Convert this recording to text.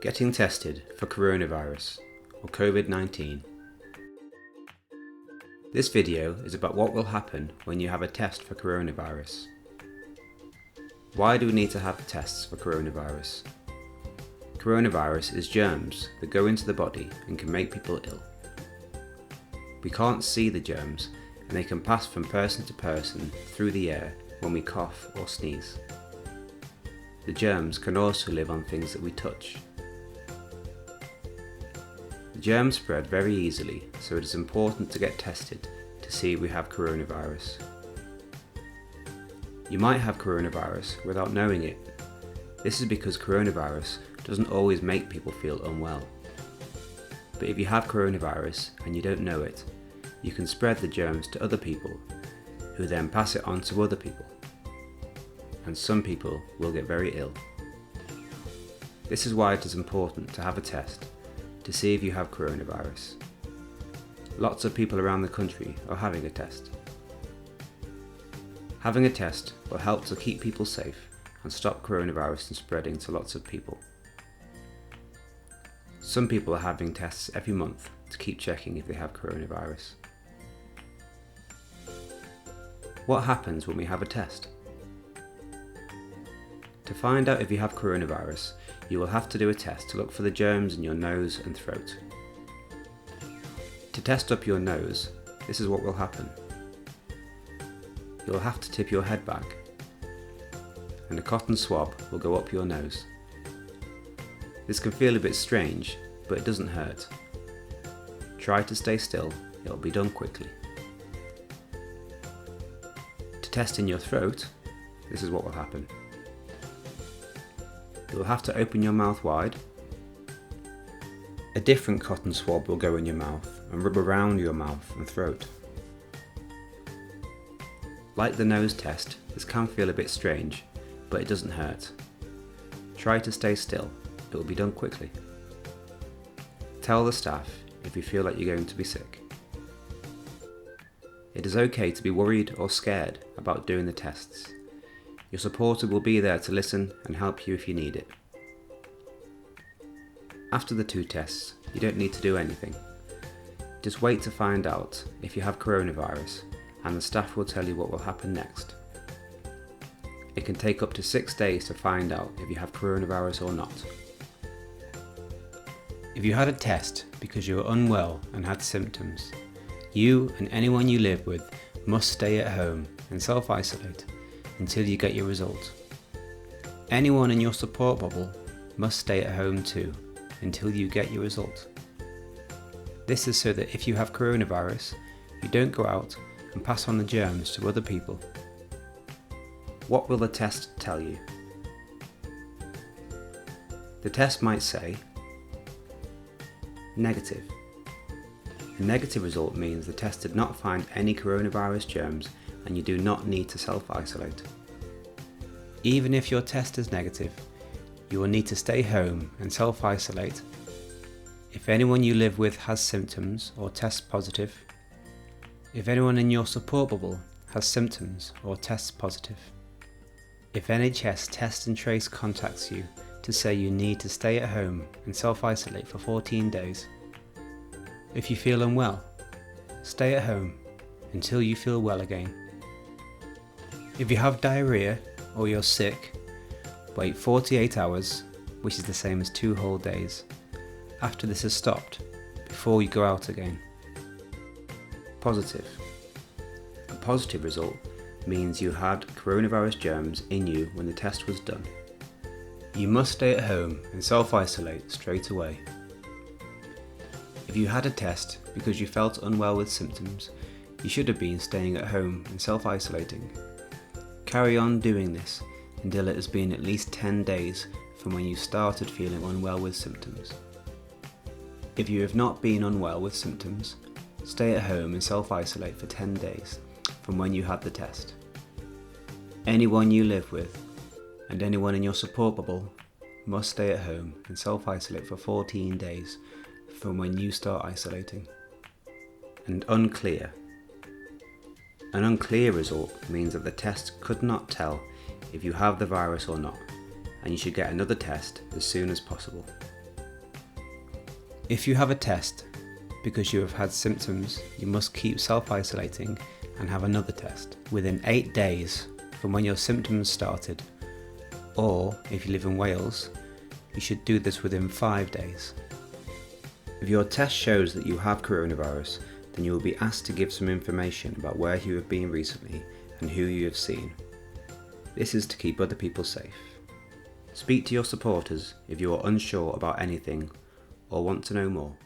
Getting tested for coronavirus or Covid-19. This video is about what will happen when you have a test for coronavirus. Why do we need to have tests for coronavirus? Coronavirus is germs that go into the body and can make people ill. We can't see the germs and they can pass from person to person through the air when we cough or sneeze. The germs can also live on things that we touch. The germs spread very easily, so it is important to get tested to see if we have coronavirus. You might have coronavirus without knowing it. This is because coronavirus doesn't always make people feel unwell. But if you have coronavirus and you don't know it, you can spread the germs to other people, who then pass it on to other people. And some people will get very ill. This is why it is important to have a test to see if you have coronavirus. Lots of people around the country are having a test. Having a test will help to keep people safe and stop coronavirus from spreading to lots of people. Some people are having tests every month to keep checking if they have coronavirus. What happens when we have a test? To find out if you have coronavirus, you will have to do a test to look for the germs in your nose and throat. To test up your nose, this is what will happen. You'll have to tip your head back, and a cotton swab will go up your nose. This can feel a bit strange, but it doesn't hurt. Try to stay still, it'll be done quickly. To test in your throat, this is what will happen. You'll have to open your mouth wide. A different cotton swab will go in your mouth and rub around your mouth and throat. Like the nose test, this can feel a bit strange, but it doesn't hurt. Try to stay still, it will be done quickly. Tell the staff if you feel like you're going to be sick. It is okay to be worried or scared about doing the tests. Your supporter will be there to listen and help you if you need it. After the 2 tests, you don't need to do anything. Just wait to find out if you have coronavirus, and the staff will tell you what will happen next. It can take up to 6 days to find out if you have coronavirus or not. If you had a test because you were unwell and had symptoms, you and anyone you live with must stay at home and self-isolate until you get your result. Anyone in your support bubble must stay at home too until you get your result. This is so that if you have coronavirus, you don't go out and pass on the germs to other people. What will the test tell you? The test might say negative. A negative result means the test did not find any coronavirus germs and you do not need to self-isolate. Even if your test is negative, you will need to stay home and self-isolate. If anyone you live with has symptoms or tests positive, if anyone in your support bubble has symptoms or tests positive, if NHS Test and Trace contacts you to say you need to stay at home and self-isolate for 14 days, if you feel unwell, stay at home until you feel well again. If you have diarrhea or you're sick, wait 48 hours, which is the same as 2 whole days, after this has stopped, before you go out again. Positive. A positive result means you had coronavirus germs in you when the test was done. You must stay at home and self-isolate straight away. If you had a test because you felt unwell with symptoms, you should have been staying at home and self-isolating. Carry on doing this until it has been at least 10 days from when you started feeling unwell with symptoms. If you have not been unwell with symptoms, stay at home and self-isolate for 10 days from when you had the test. Anyone you live with and anyone in your support bubble must stay at home and self-isolate for 14 days from when you start isolating. And unclear. An unclear result means that the test could not tell if you have the virus or not, and you should get another test as soon as possible. If you have a test because you have had symptoms, you must keep self-isolating and have another test within 8 days from when your symptoms started. Or, if you live in Wales, you should do this within 5 days. If your test shows that you have coronavirus, then you will be asked to give some information about where you have been recently and who you have seen. This is to keep other people safe. Speak to your supporters if you are unsure about anything or want to know more.